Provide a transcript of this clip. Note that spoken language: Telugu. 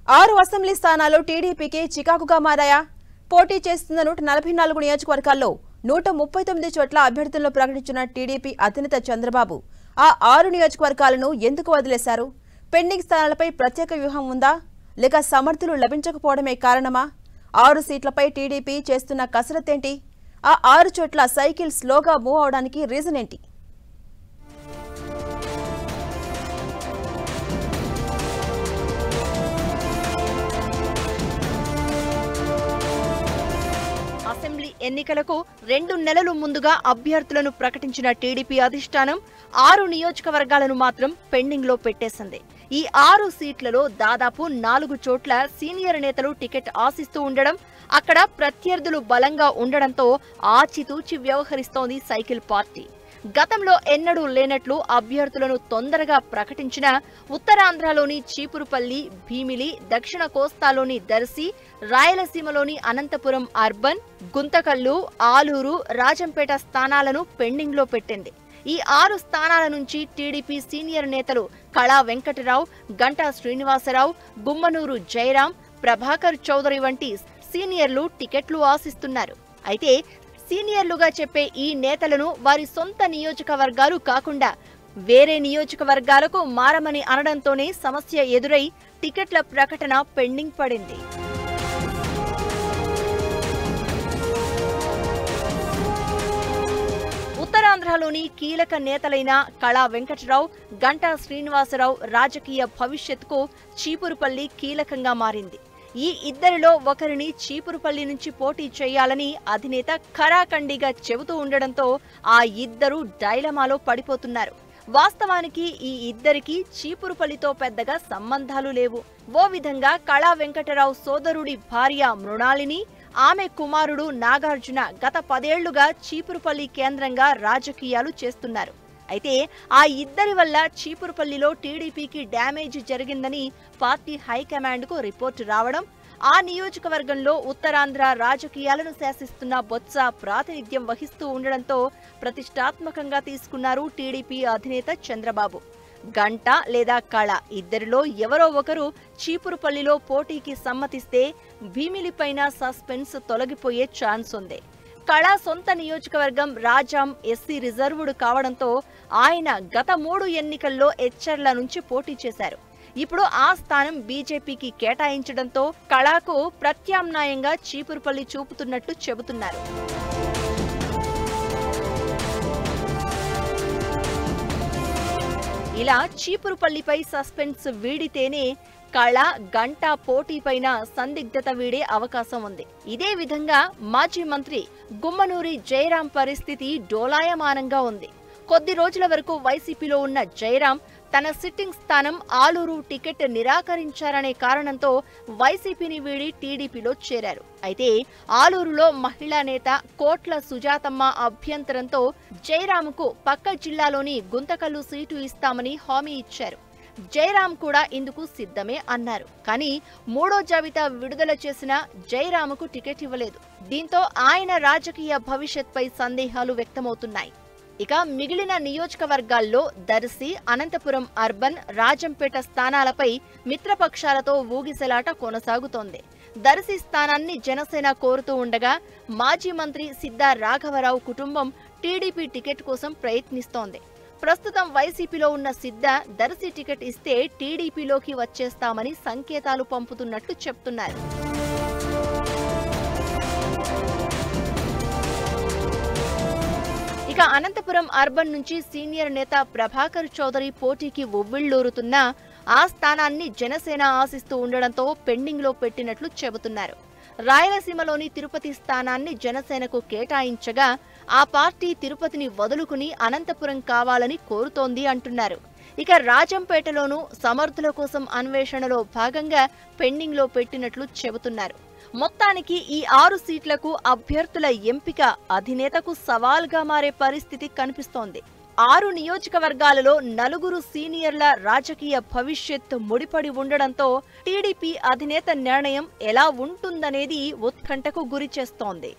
6 అసెంబ్లీ స్థానాలు టీడీపీకి చికాకుగా మారాయా? పోటీ చేస్తున్న 144 నియోజకవర్గాల్లో 139 చోట్ల అభ్యర్థులను ప్రకటించిన టీడీపీ అధినేత చంద్రబాబు ఆ 6 నియోజకవర్గాలను ఎందుకు వదిలేశారు? పెండింగ్ స్థానాలపై ప్రత్యేక వ్యూహం ఉందా? లేక సమర్థులు లభించకపోవడమే కారణమా? 6 సీట్లపై టీడీపీ చేస్తున్న కసరత్తేంటి? ఆ 6 చోట్ల సైకిల్ స్లోగా మూవ్ అవడానికి రీజన్ ఏంటి? అసెంబ్లీ ఎన్నికలకు 2 నెలలు ముందుగా అభ్యర్థులను ప్రకటించిన టీడీపీ అధిష్టానం 6 నియోజకవర్గాలను మాత్రం పెండింగ్ లో పెట్టేసింది. ఈ 6 సీట్లలో దాదాపు 4 చోట్ల సీనియర్ నేతలు టికెట్ ఆశిస్తూ ఉండడం, అక్కడ ప్రత్యర్థులు బలంగా ఉండడంతో ఆచితూచి వ్యవహరిస్తోంది సైకిల్ పార్టీ. గతంలో ఎన్నడూ లేనట్లు అభ్యర్థులను తొందరగా ప్రకటించిన ఉత్తరాంధ్రలోని చీపురుపల్లి, భీమిలి, దక్షిణ కోస్తాలోని దర్శి, రాయలసీమలోని అనంతపురం అర్బన్, గుంతకల్లు, ఆలూరు, రాజంపేట స్థానాలను పెండింగ్ లో పెట్టింది. ఈ 6 స్థానాల నుంచి టీడీపీ సీనియర్ నేతలు కళా వెంకటరావు, గంటా శ్రీనివాసరావు, గుమ్మనూరు జయరాం, ప్రభాకర్ చౌదరి వంటి సీనియర్లు టికెట్లు ఆశిస్తున్నారు. అయితే సీనియర్లుగా చెప్పే ఈ నేతలను వారి సొంత నియోజకవర్గాలు కాకుండా వేరే నియోజకవర్గాలకు మారమని అనడంతోనే సమస్య ఎదురై టికెట్ల ప్రకటన పెండింగ్ పడింది. ఉత్తరాంధ్రలోని కీలక నేతలైన కళా వెంకటరావు, గంటా శ్రీనివాసరావు రాజకీయ భవిష్యత్తుకు చీపురుపల్లి కీలకంగా మారింది. ఈ ఇద్దరిలో ఒకరిని చీపురుపల్లి నుంచి పోటీ చేయాలని అధినేత ఖరాఖండిగా చెబుతూ ఉండడంతో ఆ ఇద్దరు డైలమాలో పడిపోతున్నారు. వాస్తవానికి ఈ ఇద్దరికి చీపురుపల్లితో పెద్దగా సంబంధాలు లేవు. ఓ విధంగా కళా వెంకటరావు సోదరుడి భార్య మృణాలిని, ఆమె కుమారుడు నాగార్జున గత 10 ఏళ్లుగా చీపురుపల్లి కేంద్రంగా రాజకీయాలు చేస్తున్నారు. అయితే ఆ ఇద్దరి వల్ల చీపురుపల్లిలో టీడీపీకి డ్యామేజ్ జరిగిందని పార్టీ హైకమాండ్కు రిపోర్టు రావడం, ఆ నియోజకవర్గంలో ఉత్తరాంధ్ర రాజకీయాలను శాసిస్తున్న బొత్స ప్రాతినిధ్యం వహిస్తూ ఉండడంతో ప్రతిష్టాత్మకంగా తీసుకున్నారు టీడీపీ అధినేత చంద్రబాబు. గంట లేదా కళ ఇద్దరిలో ఎవరో ఒకరు చీపురుపల్లిలో పోటీకి సమ్మతిస్తే భీమిలిపైన సస్పెన్స్ తొలగిపోయే ఛాన్స్ ఉంది. కళా సొంత నియోజకవర్గం రాజాం ఎస్సీ రిజర్వుడు కావడంతో ఆయన గత 3 ఎన్నికల్లో ఎచ్చర్ల నుంచి పోటీ చేశారు. ఇప్పుడు ఆ స్థానం బీజేపీకి కేటాయించడంతో కళాకు ప్రత్యామ్నాయంగా చీపురుపల్లి చూపుతున్నట్టు చెబుతున్నారు. ఇలా చీపురుపల్లిపై సస్పెన్స్ వీడితేనే కళ, గంట పోటీపైన సందిగ్ధత వీడే అవకాశం ఉంది. ఇదే విధంగా మాజీ మంత్రి గుమ్మనూరి జయరాం పరిస్థితి డోలాయమానంగా ఉంది. కొద్ది రోజుల వరకు వైసీపీలో ఉన్న జయరాం తన సిట్టింగ్ స్థానం ఆలూరు టికెట్ నిరాకరించారనే కారణంతో వైసీపీని వీడి టీడీపీలో చేరారు. అయితే ఆలూరులో మహిళా నేత కోట్ల సుజాతమ్మ అభ్యంతరంతో జయరాంకు పక్క జిల్లాలోని గుంతకల్లు సీటు ఇస్తామని హామీ ఇచ్చారు. జయరాం కూడా ఇందుకు సిద్ధమే అన్నారు. కానీ 3వ జాబితా విడుదల చేసిన జయరాంకు టికెట్ ఇవ్వలేదు. దీంతో ఆయన రాజకీయ భవిష్యత్పై సందేహాలు వ్యక్తమవుతున్నాయి. ఇక మిగిలిన నియోజకవర్గాల్లో దర్శి, అనంతపురం అర్బన్, రాజంపేట స్థానాలపై మిత్రపక్షాలతో ఊగిసలాట కొనసాగుతోంది. దర్శి స్థానాన్ని జనసేన కోరుతూ ఉండగా మాజీ మంత్రి సిద్ధా రాఘవరావు కుటుంబం టీడీపీ టికెట్ కోసం ప్రయత్నిస్తోంది. ప్రస్తుతం వైసీపీలో ఉన్న సిద్ధ దర్శి టికెట్ ఇస్తే టీడీపీలోకి వచ్చేస్తామని సంకేతాలు పంపుతున్నట్లు చెప్తున్నారు. ఇక అనంతపురం అర్బన్ నుంచి సీనియర్ నేత ప్రభాకర్ చౌదరి పోటీకి ఉవ్విళ్లూరుతున్నా ఆ స్థానాన్ని జనసేన ఆశిస్తూ ఉండడంతో పెండింగ్ లో పెట్టినట్లు చెబుతున్నారు. రాయలసీమలోని తిరుపతి స్థానాన్ని జనసేనకు కేటాయించగా ఆ పార్టీ తిరుపతిని వదులుకుని అనంతపురం కావాలని కోరుతోంది అంటున్నారు. ఇక రాజంపేటలోనూ సమర్థుల కోసం అన్వేషణలో భాగంగా పెండింగ్ లో పెట్టినట్లు చెబుతున్నారు. మొత్తానికి ఈ 6 సీట్లకు అభ్యర్థుల ఎంపిక అధినేతకు సవాల్గా మారే పరిస్థితి కనిపిస్తోంది. 6 నియోజకవర్గాలలో 4 సీనియర్ల రాజకీయ భవిష్యత్ ముడిపడి ఉండడంతో టీడీపీ అధినేత నిర్ణయం ఎలా ఉంటుందనేది ఉత్కంఠకు గురిచేస్తోంది.